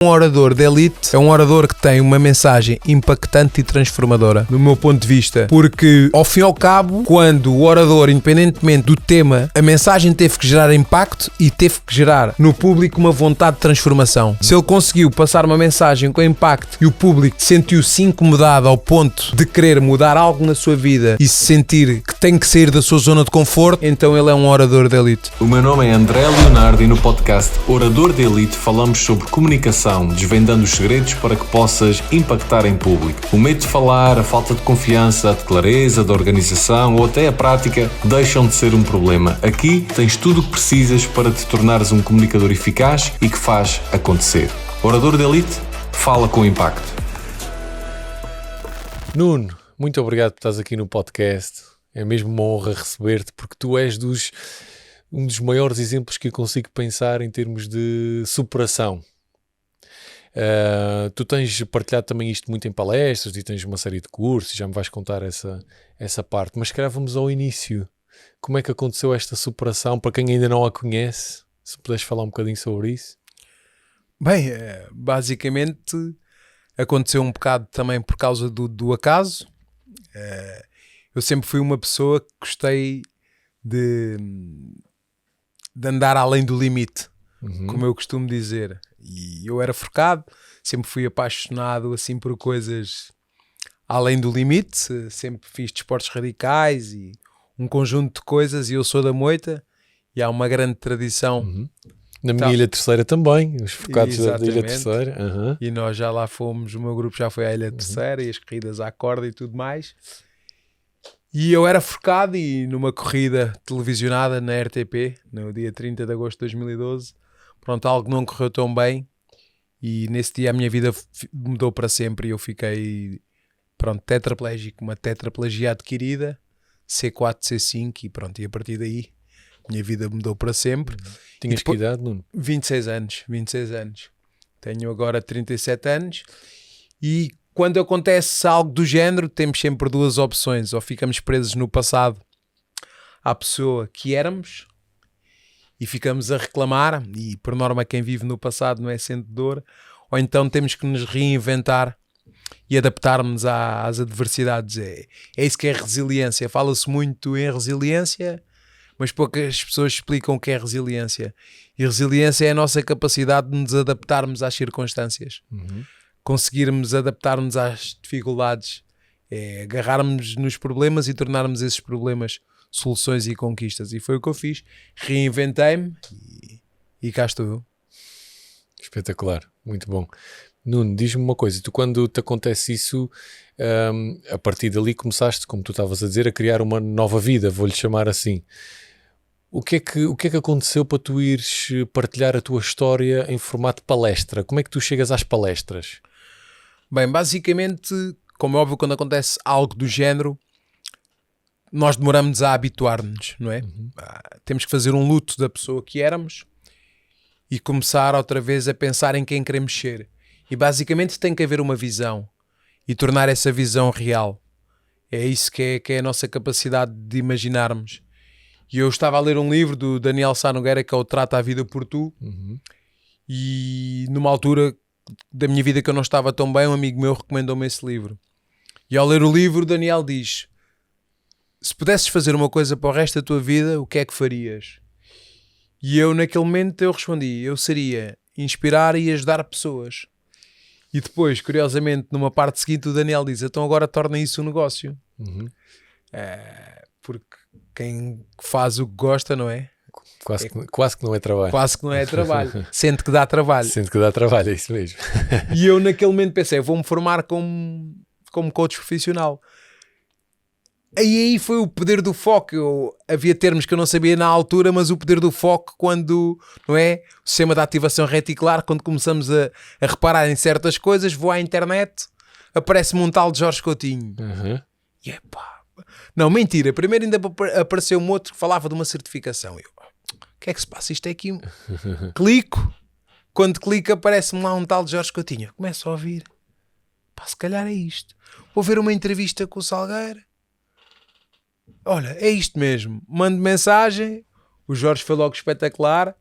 Um orador de elite é um orador que tem uma mensagem impactante e transformadora, do meu ponto de vista, porque ao fim e ao cabo, quando o orador, independentemente do tema, a mensagem teve que gerar impacto e teve que gerar no público uma vontade de transformação. Se ele conseguiu passar uma mensagem com impacto e o público sentiu-se incomodado ao ponto de querer mudar algo na sua vida e se sentir que tem que sair da sua zona de conforto, então ele é um orador de elite. O meu nome é André Leonardo e no podcast Orador de Elite falamos sobre comunicação, desvendando os segredos para que possas impactar em público. O medo de falar, a falta de confiança, de clareza, de organização ou até a prática deixam de ser um problema. Aqui tens tudo o que precisas para te tornares um comunicador eficaz e que faz acontecer. Orador de Elite, fala com impacto. Nuno, muito obrigado por estás aqui no podcast. É mesmo uma honra receber-te porque tu és um dos maiores exemplos que eu consigo pensar em termos de superação. Tu tens partilhado também isto muito em palestras e tens uma série de cursos, já me vais contar essa parte, mas se calhar vamos ao início. Como é que aconteceu esta superação, para quem ainda não a conhece, se puderes falar um bocadinho sobre isso? Bem, basicamente aconteceu um bocado também por causa do acaso. Eu sempre fui uma pessoa que gostei de andar além do limite, como eu costumo dizer. E eu era focado, sempre fui apaixonado assim por coisas além do limite, sempre fiz desportos radicais e um conjunto de coisas, e eu sou da Moita e há uma grande tradição. Na minha Ilha Terceira também, os focados da Ilha Terceira. E nós já lá fomos, o meu grupo já foi à Ilha Terceira e as corridas à corda e tudo mais. E eu era focado e numa corrida televisionada na RTP, no dia 30 de agosto de 2012, pronto, algo não correu tão bem e nesse dia a minha vida mudou para sempre e eu fiquei, pronto, tetraplégico, uma tetraplegia adquirida, C4, C5 e pronto, e a partir daí a minha vida mudou para sempre. Tinhas que idade, Nuno? 26 anos. Tenho agora 37 anos e quando acontece algo do género temos sempre duas opções, ou ficamos presos no passado à pessoa que éramos e ficamos a reclamar, e por norma quem vive no passado não é sente dor, ou então temos que nos reinventar e adaptarmos às adversidades. É isso que é resiliência. Fala-se muito em resiliência, mas poucas pessoas explicam o que é resiliência. E resiliência é a nossa capacidade de nos adaptarmos às circunstâncias. Conseguirmos adaptar-nos às dificuldades, é agarrarmos nos problemas e tornarmos esses problemas soluções e conquistas. E foi o que eu fiz. Reinventei-me e cá estou eu. Espetacular, muito bom. Nuno, diz-me uma coisa, tu quando te acontece isso, a partir dali começaste, como tu estavas a dizer, a criar uma nova vida, vou-lhe chamar assim. O que é que aconteceu para tu ires partilhar a tua história em formato palestra? Como é que tu chegas às palestras? Bem, basicamente, como é óbvio, quando acontece algo do género, nós demoramos a habituar-nos, não é? Temos que fazer um luto da pessoa que éramos e começar outra vez a pensar em quem queremos ser. E basicamente tem que haver uma visão e tornar essa visão real. É isso que é a nossa capacidade de imaginarmos. E eu estava a ler um livro do Daniel Sá Nogueira que é o Trata a Vida por Tu, e numa altura da minha vida que eu não estava tão bem, um amigo meu recomendou-me esse livro. E ao ler o livro, o Daniel diz: se pudesses fazer uma coisa para o resto da tua vida, o que é que farias? E eu naquele momento eu respondi: eu seria inspirar e ajudar pessoas. E depois, curiosamente, numa parte seguinte o Daniel diz: então agora torna isso um negócio. Porque quem faz o que gosta, não é? Quase que não é trabalho. Quase que não é trabalho. Sente que dá trabalho. Sente que dá trabalho, é isso mesmo. E eu naquele momento pensei: vou-me formar como coach profissional. Aí foi o poder do foco. Havia termos que eu não sabia na altura, mas o poder do foco quando, não é? O sistema de ativação reticular, quando começamos a reparar em certas coisas, vou à internet, aparece-me um tal de Jorge Coutinho. E epá, não, mentira. Primeiro ainda apareceu um outro que falava de uma certificação. Eu, o que é que se passa? Isto é aqui. Clico. Quando clico aparece-me lá um tal de Jorge Coutinho. Começo a ouvir. Pá, se calhar é isto. Vou ver uma entrevista com o Salgueiro. Olha, é isto mesmo. Mando mensagem. O Jorge foi logo espetacular.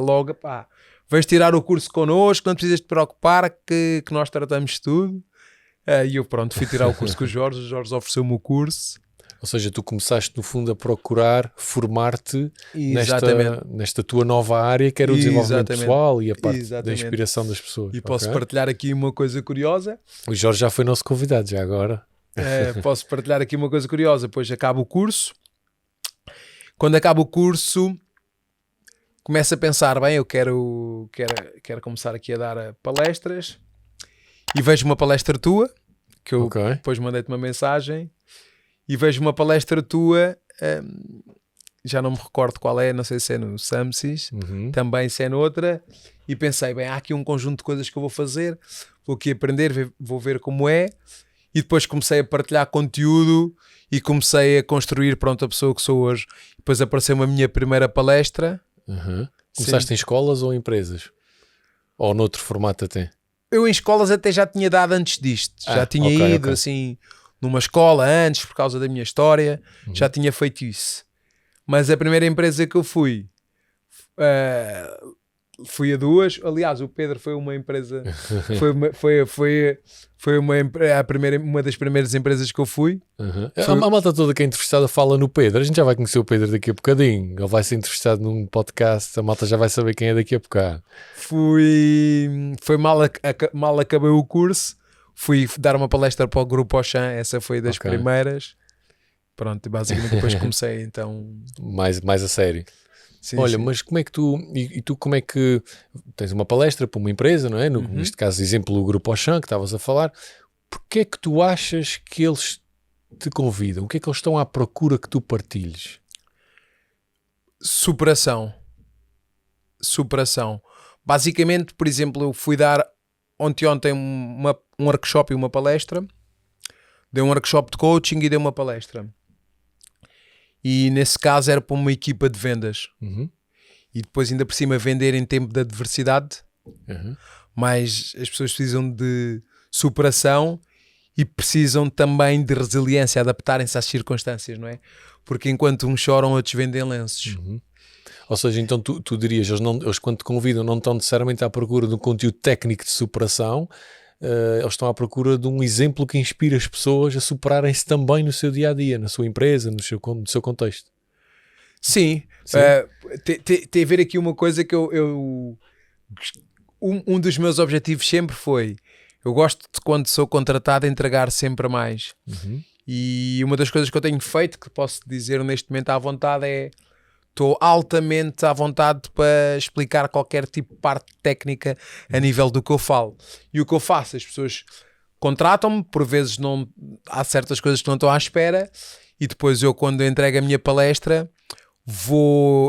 Logo, pá, vens tirar o curso connosco, não precisas te preocupar que nós tratamos tudo. E eu pronto, fui tirar o curso com o Jorge ofereceu-me o curso. Ou seja, tu começaste no fundo a procurar formar-te nesta tua nova área, que era o desenvolvimento pessoal e a parte da inspiração das pessoas. E posso partilhar aqui uma coisa curiosa. O Jorge já foi nosso convidado, já agora. Posso partilhar aqui uma coisa curiosa. Depois acaba o curso. Quando acaba o curso, começo a pensar, bem, eu quero começar aqui a dar palestras. E vejo uma palestra tua, que eu depois mandei-te uma mensagem, e vejo uma palestra tua, já não me recordo qual é, não sei se é no Samsis, também se é noutra, e pensei, bem, há aqui um conjunto de coisas que eu vou fazer, vou aqui aprender, vou ver como é, e depois comecei a partilhar conteúdo e comecei a construir, pronto, a pessoa que sou hoje. Depois apareceu a minha primeira palestra. Começaste em escolas ou em empresas? Ou noutro formato até? Eu em escolas até já tinha dado antes disto. Já tinha ido assim numa escola antes, por causa da minha história. Já tinha feito isso. Mas a primeira empresa que eu fui a duas. Aliás, o Pedro foi uma empresa. Foi uma das primeiras empresas que eu fui. A malta toda que é entrevistada fala no Pedro. A gente já vai conhecer o Pedro daqui a bocadinho. Ele vai ser entrevistado num podcast. A malta já vai saber quem é daqui a bocado. Foi mal acabei o curso. Fui dar uma palestra para o Grupo Auchan. Essa foi das primeiras. Pronto, basicamente depois comecei então... Mais a sério. Sim, olha, sim. mas como é que tu... E tu como é que... Tens uma palestra para uma empresa, não é? Neste caso, exemplo, o Grupo Auchan, que estavas a falar. Porquê é que tu achas que eles te convidam? O que é que eles estão à procura que tu partilhes? Superação. Basicamente, por exemplo, eu fui dar ontem um workshop e uma palestra. Dei um workshop de coaching e dei uma palestra. E nesse caso era para uma equipa de vendas. E depois ainda por cima vender em tempo de adversidade. Mas as pessoas precisam de superação e precisam também de resiliência, adaptarem-se às circunstâncias, não é? Porque enquanto uns choram, outros vendem lenços. Ou seja, então tu dirias, eles quando te convidam não estão necessariamente à procura de um conteúdo técnico de superação, eles estão à procura de um exemplo que inspire as pessoas a superarem-se também no seu dia-a-dia, na sua empresa, no seu contexto. Sim. Tem a ver aqui uma coisa que um dos meus objetivos sempre foi, eu gosto de quando sou contratado a entregar sempre mais. E uma das coisas que eu tenho feito, que posso dizer neste momento à vontade, é estou altamente à vontade para explicar qualquer tipo de parte técnica a nível do que eu falo. E o que eu faço, as pessoas contratam-me, por vezes há certas coisas que não estão à espera, e depois eu, quando entrego a minha palestra,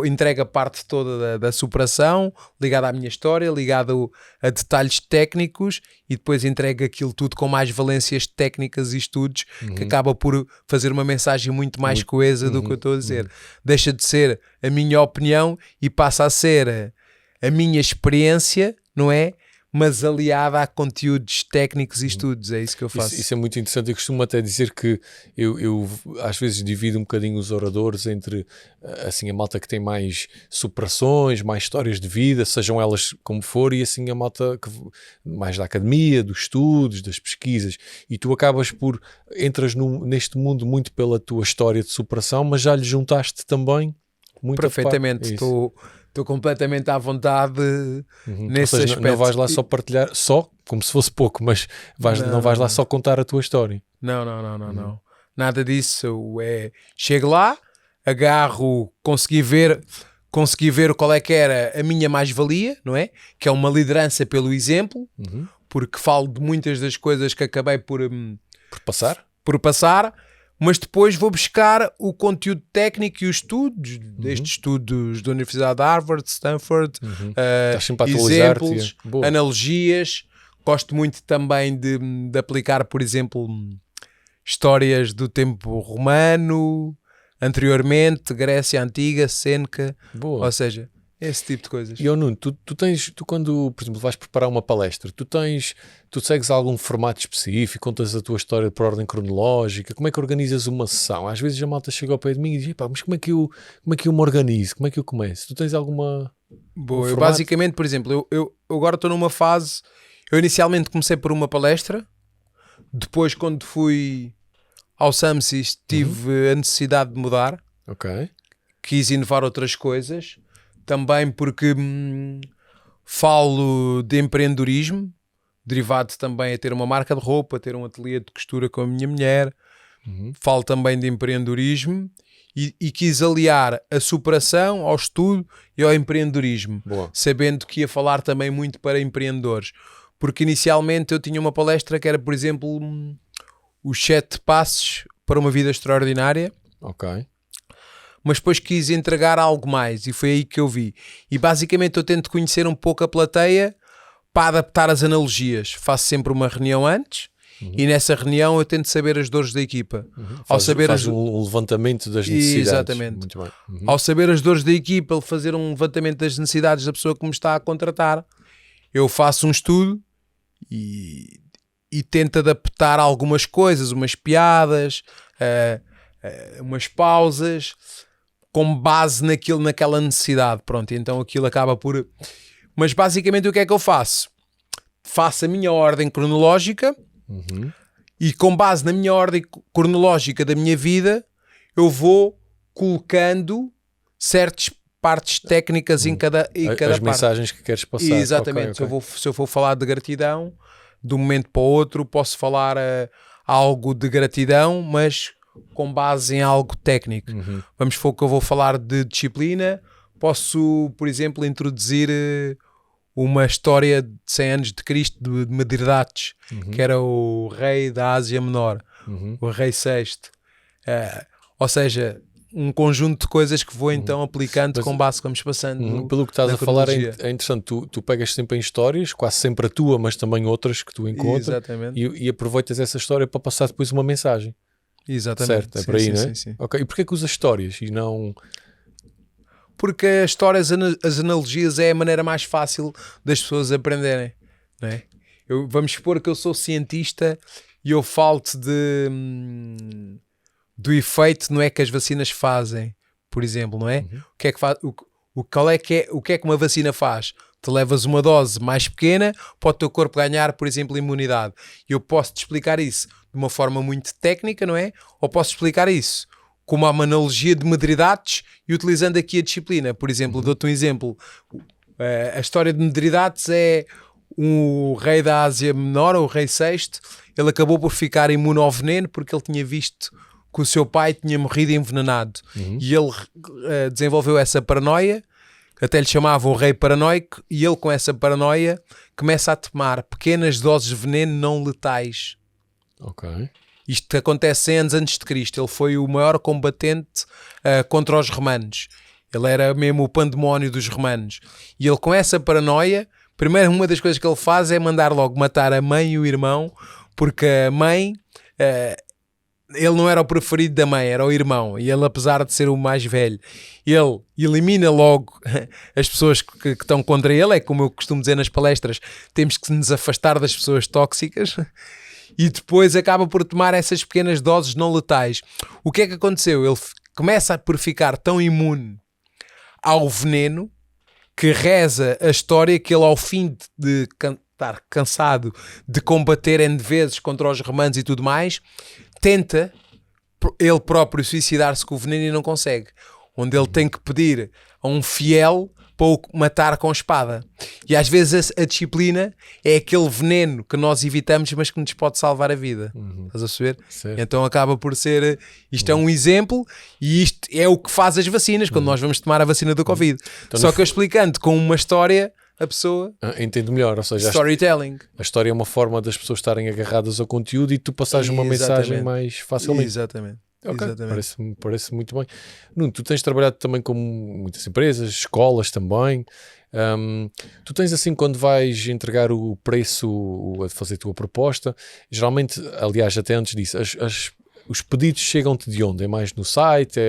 entrego a parte toda da superação, ligada à minha história, ligado a detalhes técnicos, e depois entrego aquilo tudo com mais valências técnicas e estudos, que acaba por fazer uma mensagem muito mais coesa do que eu estou a dizer. Deixa de ser a minha opinião e passa a ser a minha experiência, não é? Mas aliada a conteúdos técnicos e estudos. É isso que eu faço. Isso é muito interessante. Eu costumo até dizer que eu às vezes divido um bocadinho os oradores entre assim, a malta que tem mais superações, mais histórias de vida, sejam elas como for, e assim a malta mais da academia, dos estudos, das pesquisas. E tu entras neste mundo muito pela tua história de superação, mas já lhe juntaste também muito. Perfeitamente. Estou completamente à vontade nesse aspecto. Não vais lá só partilhar, como se fosse pouco, mas não vais lá só contar a tua história. Não. Nada disso. Chego lá, agarro, consegui ver qual é que era a minha mais-valia, não é? Que é uma liderança pelo exemplo, porque falo de muitas das coisas que acabei por passar. Mas depois vou buscar o conteúdo técnico e os estudos, destes estudos da Universidade de Harvard, Stanford, exemplos, analogias. Gosto muito também de aplicar, por exemplo, histórias do tempo romano, anteriormente, Grécia Antiga, Sêneca, ou seja, esse tipo de coisas. E Nuno, tu quando, por exemplo, vais preparar uma palestra, tu segues algum formato específico, contas a tua história por ordem cronológica, como é que organizas uma sessão? Às vezes a malta chega ao pé de mim e diz, mas como é que eu me organizo? Como é que eu começo? Tu tens alguma Boa, eu formato? basicamente, por exemplo, eu agora estou numa fase. Eu inicialmente comecei por uma palestra, depois, quando fui ao SAMSIS, tive a necessidade de mudar, Ok. quis inovar outras coisas, também porque falo de empreendedorismo, derivado também a ter uma marca de roupa, ter um ateliê de costura com a minha mulher, falo também de empreendedorismo. E quis aliar a superação ao estudo e ao empreendedorismo, Boa. sabendo que ia falar também muito para empreendedores. Porque inicialmente eu tinha uma palestra que era, por exemplo, os 7 passos para uma vida extraordinária, Ok. mas depois quis entregar algo mais e foi aí que eu vi. E basicamente eu tento conhecer um pouco a plateia para adaptar as analogias. Faço sempre uma reunião antes. E nessa reunião eu tento saber as dores da equipa. Ao saber Faz um levantamento das necessidades. Exatamente. Muito bem. Ao saber as dores da equipa, fazer um levantamento das necessidades da pessoa que me está a contratar, eu faço um estudo e tento adaptar algumas coisas, umas piadas, umas pausas, com base naquela necessidade. Pronto, então aquilo acaba por... Mas basicamente o que é que eu faço? Faço a minha ordem cronológica e com base na minha ordem cronológica da minha vida, eu vou colocando certas partes técnicas em cada As parte. mensagens que queres passar. Exatamente. Ok. Se eu for falar de gratidão, de um momento para o outro, posso falar algo de gratidão, mas com base em algo técnico. Vamos supor que eu vou falar de disciplina, posso, por exemplo, introduzir uma história de 100 anos de Cristo de Mithridates, que era o rei da Ásia Menor, o rei Sexto. Ou seja, um conjunto de coisas que vou então aplicando com base que vamos passando. Pelo que estás a falar é cronologia. interessante, tu pegas sempre em histórias, quase sempre a tua, mas também outras que tu encontras, Exatamente. e aproveitas essa história para passar depois uma mensagem. Exatamente. Certo, é Sim, por aí, sim, não é? sim, sim. Ok, e porquê que usas histórias e não... Porque as histórias, as analogias é a maneira mais fácil das pessoas aprenderem, não é? Vamos supor que eu sou cientista e eu falo-te do efeito, não é, que as vacinas fazem, por exemplo, não é? O que é que faz, o que é que uma vacina faz? Tu levas uma dose mais pequena para o teu corpo ganhar, por exemplo, imunidade. E eu posso te explicar isso de uma forma muito técnica, não é? Ou posso explicar isso como uma analogia de Mithridates e utilizando aqui a disciplina. Por exemplo, dou-te um exemplo. A história de Mithridates é o rei da Ásia Menor, o rei Sexto. Ele acabou por ficar imune ao veneno porque ele tinha visto que o seu pai tinha morrido envenenado. E ele desenvolveu essa paranoia, até lhe chamavam o rei paranoico, e ele, com essa paranoia, começa a tomar pequenas doses de veneno não letais. Ok. Isto acontece 100 anos antes de Cristo. Ele foi o maior combatente contra os romanos. Ele era mesmo o pandemónio dos romanos. E ele, com essa paranoia, primeiro, uma das coisas que ele faz é mandar logo matar a mãe e o irmão, porque a mãe... ele não era o preferido da mãe, era o irmão. E ele, apesar de ser o mais velho, ele elimina logo as pessoas que estão contra ele. É como eu costumo dizer nas palestras, temos que nos afastar das pessoas tóxicas. E depois acaba por tomar essas pequenas doses não letais. O que é que aconteceu? Ele começa por ficar tão imune ao veneno que reza a história que ele, ao fim de estar cansado de combater N vezes contra os romanos e tudo mais, tenta ele próprio suicidar-se com o veneno e não consegue. Onde ele tem que pedir a um fiel para o matar com espada. E às vezes a disciplina é aquele veneno que nós evitamos, mas que nos pode salvar a vida. Estás a perceber? Certo. Então acaba por ser... Isto é um exemplo e isto é o que faz as vacinas, quando nós vamos tomar a vacina do Covid. Então, só que eu explicando com uma história, a pessoa... Entendo melhor, ou seja, Storytelling. a história é uma forma das pessoas estarem agarradas ao conteúdo e tu passares uma mensagem mais facilmente. Exatamente. Ok, Exatamente. parece muito bem. Nuno, tu tens trabalhado também com muitas empresas, escolas também. Tu tens assim, quando vais entregar o preço, a fazer a tua proposta, geralmente, aliás, até antes disso, os pedidos chegam-te de onde? É mais no site?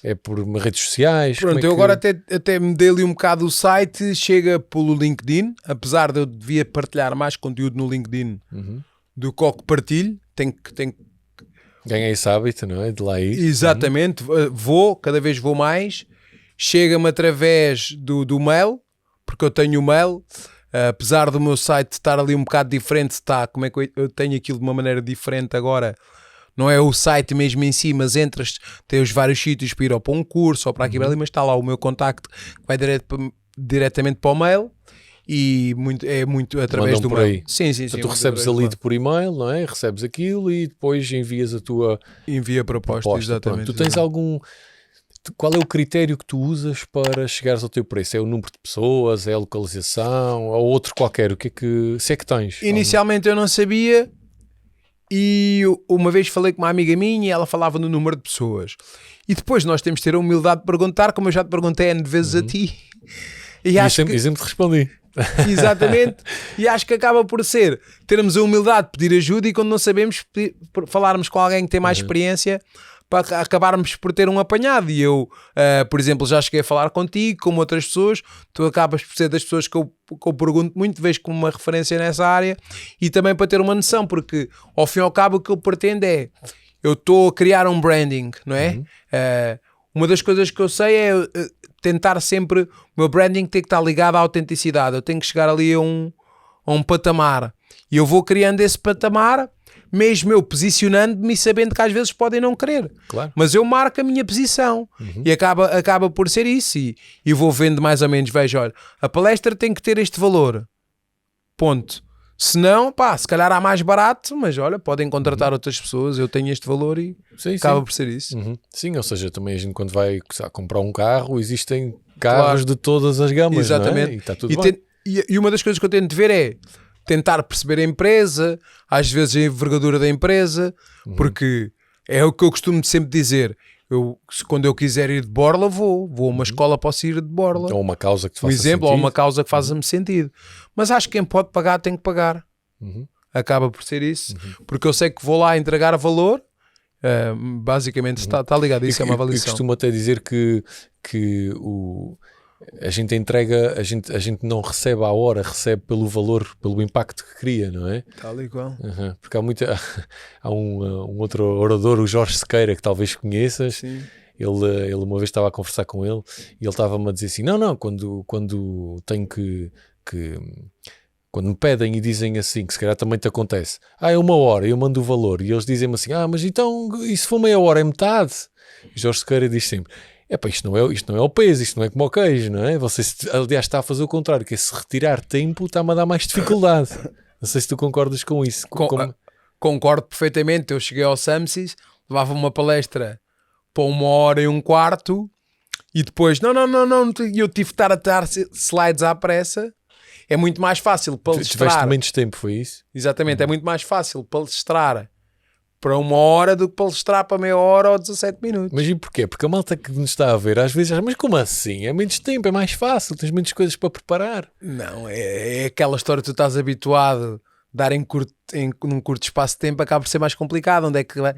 É por redes sociais? Pronto, eu agora até me dei ali um bocado o site, chega pelo LinkedIn, apesar de eu devia partilhar mais conteúdo no LinkedIn do que o que partilho. Ganhei esse hábito, não é? De lá ir. Exatamente, cada vez vou mais. chega-me através do mail, porque eu tenho o mail, apesar do meu site estar ali um bocado diferente, como é que eu tenho aquilo de uma maneira diferente agora, não é o site mesmo em si, mas entras, tem os vários sítios para ir ou para um curso ou para aqui, ali, mas está lá o meu contacto que vai diretamente para o mail. E é muito através do mail. Sim. Então, tu recebes a lead por e-mail, não é? Recebes aquilo e depois envias a tua proposta. Exatamente. Pronto. Tu tens algum... Qual é o critério que tu usas para chegares ao teu preço? É o número de pessoas? É a localização? Ou outro qualquer? O que é que... Se é que tens? Inicialmente eu não sabia e uma vez falei com uma amiga minha e ela falava no número de pessoas. E depois nós temos de ter a humildade de perguntar, como eu já te perguntei N vezes a ti. E sempre te respondi. Exatamente, e acho que acaba por ser termos a humildade de pedir ajuda e quando não sabemos falarmos com alguém que tem mais experiência para acabarmos por ter um apanhado. E eu, por exemplo, já cheguei a falar contigo, com outras pessoas, tu acabas por ser das pessoas que eu pergunto muito, vejo como uma referência nessa área e também para ter uma noção, porque ao fim e ao cabo o que eu pretendo é, eu estou a criar um branding, não é? Uma das coisas que eu sei é tentar sempre, o meu branding tem que estar ligado à autenticidade, eu tenho que chegar ali a um patamar e eu vou criando esse patamar, mesmo eu posicionando-me e sabendo que às vezes podem não querer, claro. Mas eu marco a minha posição e acaba por ser isso e vou vendo mais ou menos, vejo, olha, a palestra tem que ter este valor, ponto. Se não, se calhar há mais barato, mas olha, podem contratar outras pessoas, eu tenho este valor e acaba por ser isso. Sim, ou seja, também a gente quando vai comprar um carro, existem carros de todas as gamas, exatamente. Não é? E está tudo bem. E uma das coisas que eu tento ver é tentar perceber a empresa, às vezes a envergadura da empresa, porque é o que eu costumo sempre dizer. Quando eu quiser ir de borla, vou a uma escola, posso ir de borla. Ou uma causa que te faça sentido. Ou uma causa que faça-me sentido. Mas acho que quem pode pagar tem que pagar. Acaba por ser isso. Porque eu sei que vou lá entregar valor. Basicamente está ligado a isso, é uma avaliação. Eu costumo até dizer que a gente entrega, a gente não recebe à hora, recebe pelo valor, pelo impacto que cria, não é? Tal e qual. Porque há um outro orador, o Jorge Sequeira, que talvez conheças. Sim. Ele uma vez estava a conversar com ele e ele estava-me a dizer assim, não, quando tenho que quando me pedem e dizem assim, que se calhar também te acontece, é 1 hora, eu mando o valor, e eles dizem-me assim, mas então, e se for meia hora é metade? E Jorge Sequeira diz sempre, isto não é o peso, isto não é como o queijo, não é? Você, aliás, está a fazer o contrário, que é se retirar tempo está-me a dar mais dificuldade. Não sei se tu concordas com isso. Concordo perfeitamente. Eu cheguei ao SAMSIS, levava uma palestra para 1h15 e depois, não, eu tive de estar a dar slides à pressa. É muito mais fácil palestrar. Tiveste menos tempo, foi isso? Exatamente, é muito mais fácil palestrar para 1 hora do que palestrar para meia hora ou 17 minutos. Mas e porquê? Porque a malta que nos está a ver às vezes, mas como assim? É menos tempo, é mais fácil, tens menos coisas para preparar. Não, é aquela história que tu estás habituado a dar num curto espaço de tempo, acaba por ser mais complicado. Onde é que vai?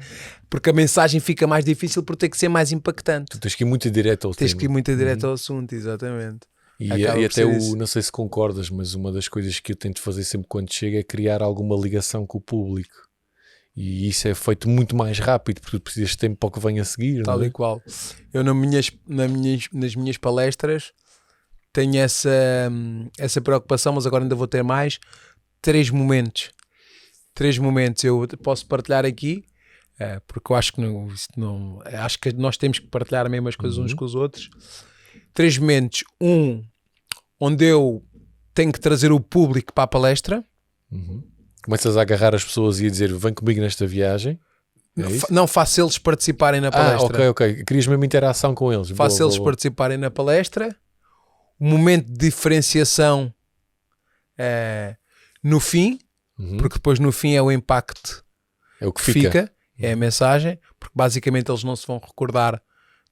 Porque a mensagem fica mais difícil por ter que ser mais impactante. Tu tens que ir muito direto ao Tens que ir muito direto ao assunto, exatamente. E até não sei se concordas, mas uma das coisas que eu tento fazer sempre quando chego é criar alguma ligação com o público. E isso é feito muito mais rápido, porque tu precisas de tempo para o que vem a seguir. Tal e qual. Eu nas minhas palestras tenho essa preocupação, mas agora ainda vou ter mais. 3 momentos. Eu posso partilhar aqui, porque eu acho que acho que nós temos que partilhar as mesmas coisas uns com os outros. 3 momentos. Onde eu tenho que trazer o público para a palestra. Começas a agarrar as pessoas e a dizer, vem comigo nesta viagem. Não, faço eles participarem na palestra. Ok. Querias mesmo interação com eles. Faço eles participarem na palestra. O momento de diferenciação no fim, porque depois no fim é o impacto. É o que fica. É a mensagem, porque basicamente eles não se vão recordar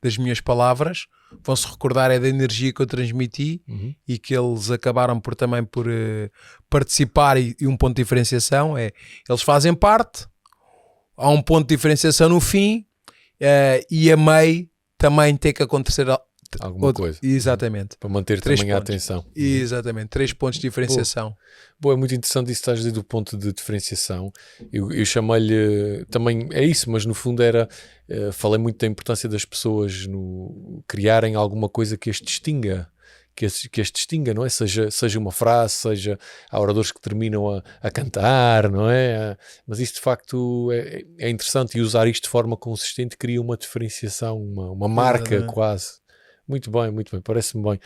das minhas palavras, vão-se recordar da energia que eu transmiti e que eles acabaram por participar e um ponto de diferenciação eles fazem parte, há um ponto de diferenciação no fim e a meio também tem que acontecer alguma coisa. Exatamente. Para manter 3 também a pontos. atenção. Exatamente. 3 pontos de diferenciação. Boa, é muito interessante isso que estás a dizer do ponto de diferenciação. Eu chamei-lhe também, é isso, mas no fundo falei muito da importância das pessoas criarem alguma coisa que as distinga. Que as distinga, não é? Seja uma frase, seja há oradores que terminam a cantar, não é? Mas isso de facto é interessante, e usar isto de forma consistente cria uma diferenciação, uma marca quase. Muito bem, parece-me bem.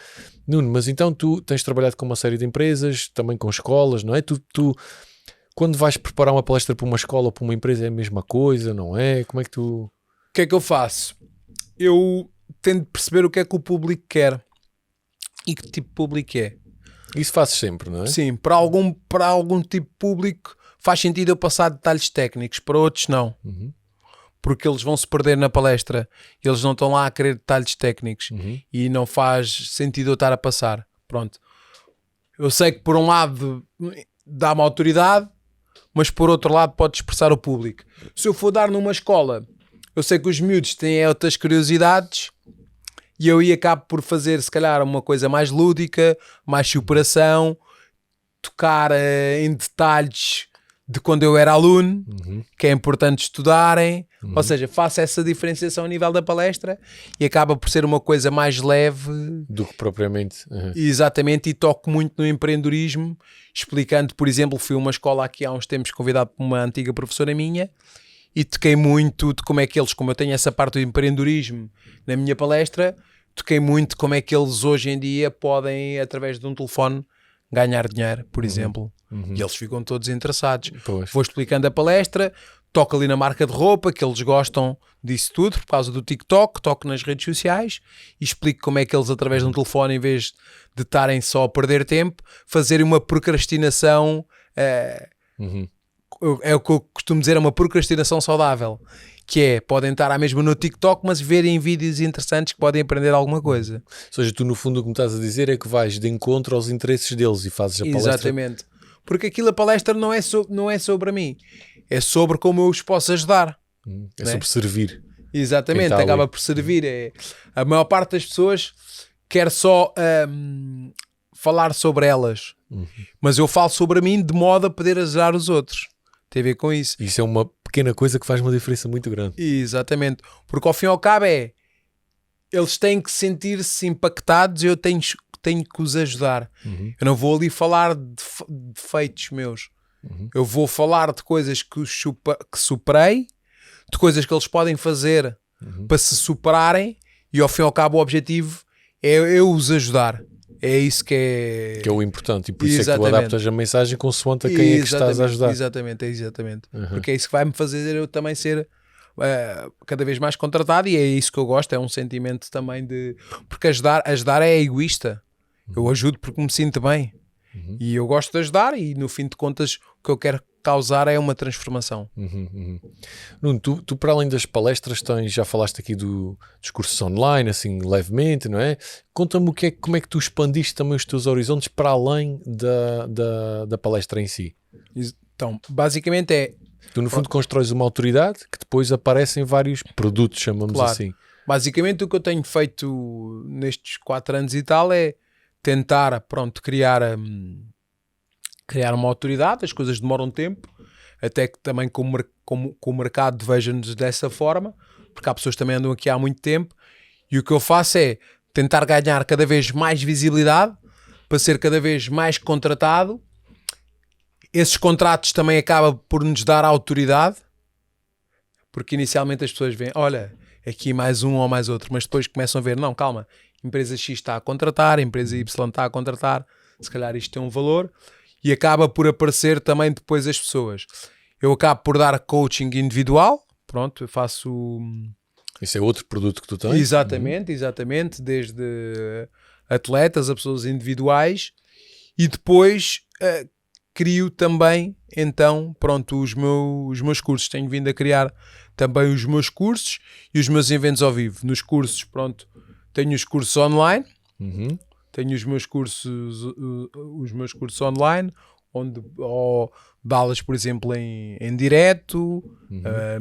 Nuno, mas então tu tens trabalhado com uma série de empresas, também com escolas, não é? Tu quando vais preparar uma palestra para uma escola ou para uma empresa é a mesma coisa, não é? Como é que tu... O que é que eu faço? Eu tento perceber o que é que o público quer e que tipo de público é. Isso fazes sempre, não é? Sim, para algum tipo de público faz sentido eu passar detalhes técnicos, para outros não. Porque eles vão se perder na palestra, eles não estão lá a querer detalhes técnicos e não faz sentido eu estar a passar. Pronto. Eu sei que por um lado dá-me autoridade, mas por outro lado pode expressar o público. Se eu for dar numa escola, eu sei que os miúdos têm outras curiosidades e eu acabo por fazer se calhar uma coisa mais lúdica, mais superação, tocar em detalhes de quando eu era aluno, que é importante estudarem, ou seja, faço essa diferenciação a nível da palestra e acaba por ser uma coisa mais leve do que propriamente. Exatamente, e toco muito no empreendedorismo, explicando, por exemplo, fui a uma escola aqui há uns tempos convidado por uma antiga professora minha e toquei muito de como é que eles, como eu tenho essa parte do empreendedorismo na minha palestra, toquei muito como é que eles hoje em dia podem, através de um telefone, ganhar dinheiro, por exemplo. E eles ficam todos interessados. Pois. Vou explicando a palestra, toco ali na marca de roupa, que eles gostam disso tudo, por causa do TikTok, toco nas redes sociais e explico como é que eles, através de um telefone, em vez de estarem só a perder tempo, fazerem uma procrastinação, é o que eu costumo dizer, é uma procrastinação saudável, que é, podem estar à mesma no TikTok, mas verem vídeos interessantes que podem aprender alguma coisa. Ou seja, tu no fundo o que me estás a dizer é que vais de encontro aos interesses deles e fazes a palestra. Exatamente. Porque aquilo, a palestra não é sobre mim, é sobre como eu os posso ajudar. É sobre servir. Exatamente, acaba por servir. A maior parte das pessoas quer só falar sobre elas, mas eu falo sobre mim de modo a poder ajudar os outros. Tem a ver com isso. Isso é uma pequena coisa que faz uma diferença muito grande. Exatamente, porque ao fim e ao cabo eles têm que sentir-se impactados e eu tenho que os ajudar. Eu não vou ali falar de defeitos meus. Eu vou falar de coisas que superei, de coisas que eles podem fazer para se superarem, e ao fim e ao cabo o objetivo é eu os ajudar. É isso que é... Que é o importante, e por isso é que tu adaptas a mensagem consoante a quem é que estás a ajudar. Exatamente. Porque é isso que vai-me fazer eu também ser cada vez mais contratado, e é isso que eu gosto, é um sentimento também de... Porque ajudar é egoísta. Eu ajudo porque me sinto bem. E eu gosto de ajudar, e no fim de contas o que eu quero causar é uma transformação. Nuno, tu para além das palestras já falaste aqui do discursos online, assim levemente, não é? Conta-me como é que tu expandiste também os teus horizontes para além da palestra em si. Então, basicamente tu no fundo constróis uma autoridade que depois aparecem vários produtos, chamamos assim. Basicamente o que eu tenho feito nestes 4 anos e tal é tentar, criar uma autoridade. As coisas demoram tempo, até que também com o mercado veja-nos dessa forma, porque há pessoas que também andam aqui há muito tempo, e o que eu faço é tentar ganhar cada vez mais visibilidade, para ser cada vez mais contratado. Esses contratos também acabam por nos dar autoridade, porque inicialmente as pessoas veem, olha, aqui mais um ou mais outro, mas depois começam a ver, não, calma, empresa X está a contratar, empresa Y está a contratar, se calhar isto tem um valor, e acaba por aparecer também depois as pessoas. Eu acabo por dar coaching individual, eu faço... Isso é outro produto que tu tens? Exatamente, desde atletas a pessoas individuais, e depois crio também, então, os meus cursos. Tenho vindo a criar também os meus cursos e os meus eventos ao vivo. Nos cursos, tenho os cursos online, tenho os meus cursos online, onde dá-las, por exemplo, em direto,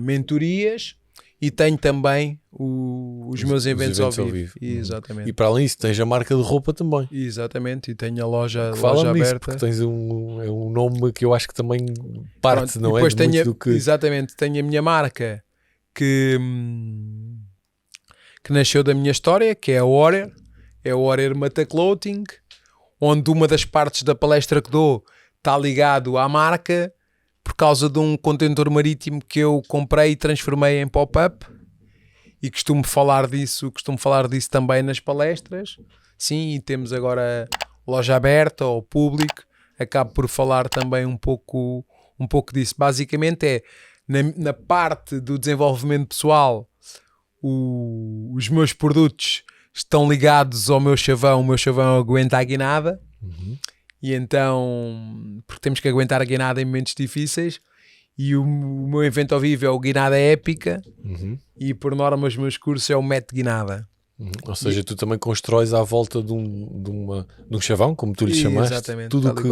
mentorias, e tenho também os meus eventos ao vivo. Exatamente. E para além disso, tens a marca de roupa também. Exatamente, e tenho a loja Nisso, aberta. porque tens um nome que eu acho que também parte, Pronto, não depois é? Tenho, do que... Exatamente, tenho a minha marca que nasceu da minha história, que é a Warrior. É a Warrior Mata Clothing, onde uma das partes da palestra que dou está ligado à marca, por causa de um contentor marítimo que eu comprei e transformei em pop-up, e costumo falar disso também nas palestras. Sim, e temos agora loja aberta ao público, acabo por falar também um pouco disso. Basicamente é, na parte do desenvolvimento pessoal, os meus produtos estão ligados ao meu chavão. O meu chavão aguenta a guinada. E então, porque temos que aguentar a guinada em momentos difíceis, e o meu evento ao vivo é o Guinada Épica, e por norma os meus cursos é o método Guinada. Ou seja, tu também constróis à volta de um chavão, como tu lhe chamaste. Exatamente, tudo que...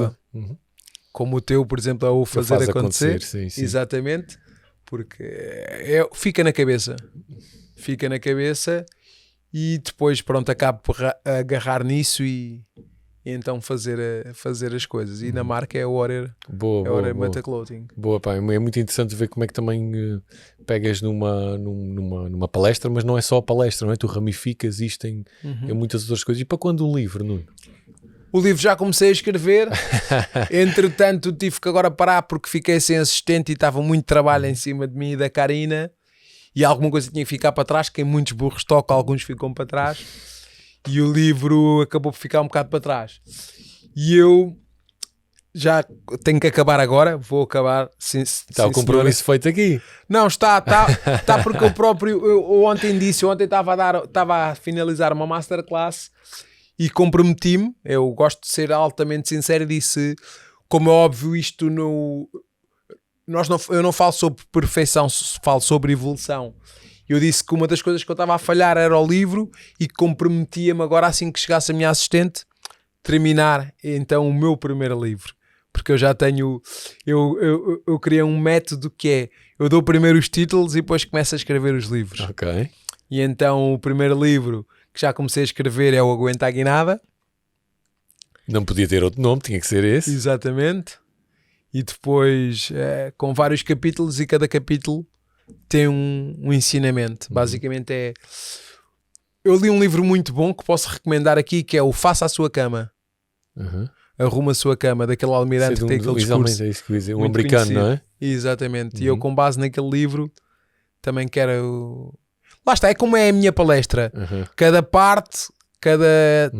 Como o teu, por exemplo, é o fazer acontecer. Sim. Exatamente, porque fica na cabeça, e depois pronto, acabo por agarrar nisso e então fazer as coisas. E na marca é o Warrior Mata Clothing. Boa, pá, é muito interessante ver como é que também pegas numa palestra, mas não é só a palestra, não é? Tu ramificas isto em muitas outras coisas. E para quando um livro, Nuno? O livro já comecei a escrever, entretanto tive que agora parar porque fiquei sem assistente e estava muito trabalho em cima de mim e da Karina, e alguma coisa tinha que ficar para trás, que em muitos burros toca, alguns ficam para trás. E o livro acabou por ficar um bocado para trás. E eu já tenho que acabar agora. Vou acabar. Está o compromisso feito aqui. Não, está porque eu próprio... Eu ontem estava a finalizar uma masterclass e comprometi-me. Eu gosto de ser altamente sincero e disse, como é óbvio, isto no... eu não falo sobre perfeição, falo sobre evolução. Eu disse que uma das coisas que eu estava a falhar era o livro, e comprometia-me agora, assim que chegasse a minha assistente, terminar então o meu primeiro livro. Porque eu já tenho... Eu criei um método que é, eu dou primeiro os títulos e depois começo a escrever os livros. Ok. E então o primeiro livro que já comecei a escrever é o Aguenta a Guinada. Não podia ter outro nome, tinha que ser esse. Exatamente. E depois com vários capítulos, e cada capítulo tem um ensinamento. Basicamente é... Eu li um livro muito bom que posso recomendar aqui, que é o Faça a Sua Cama. Arruma a Sua Cama, daquele almirante que tem aquele discurso. É isso que eu ia dizer, um americano, conhecido. Não é? Exatamente. E eu, com base naquele livro, também quero... Lá está, é como é a minha palestra. Cada parte,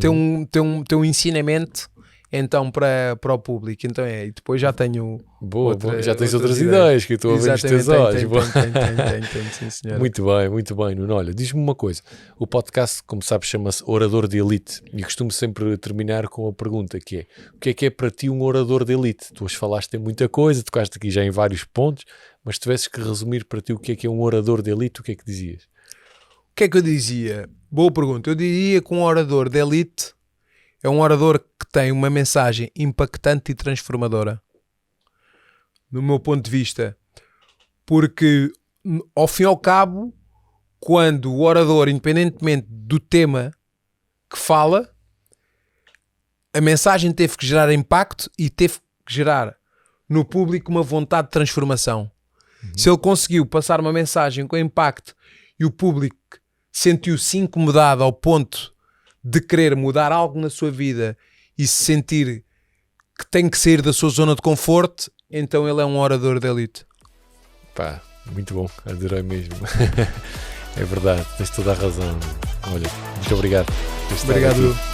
tem um ensinamento, então, para o público. Então e depois já tenho... Boa, já tens outras ideias que eu estou a ver nos teus olhos. Tenho, sim, senhora. Muito bem, Nuno. Olha, diz-me uma coisa. O podcast, como sabes, chama-se Orador de Elite, e costumo sempre terminar com a pergunta que é: o que é para ti um orador de elite? Tu hoje falaste em muita coisa, tocaste aqui já em vários pontos, mas se tivesses que resumir para ti o que é um orador de elite, o que é que dizias? O que é que eu dizia? Boa pergunta. Eu diria que um orador de elite é um orador que tem uma mensagem impactante e transformadora, no meu ponto de vista, porque ao fim e ao cabo, quando o orador, independentemente do tema que fala, a mensagem teve que gerar impacto e teve que gerar no público uma vontade de transformação. Se ele conseguiu passar uma mensagem com impacto e o público sentiu-se incomodado ao ponto de querer mudar algo na sua vida e se sentir que tem que sair da sua zona de conforto, então ele é um orador de elite. Pá, muito bom, adorei mesmo. É verdade, tens toda a razão. Olha, muito obrigado. Obrigado.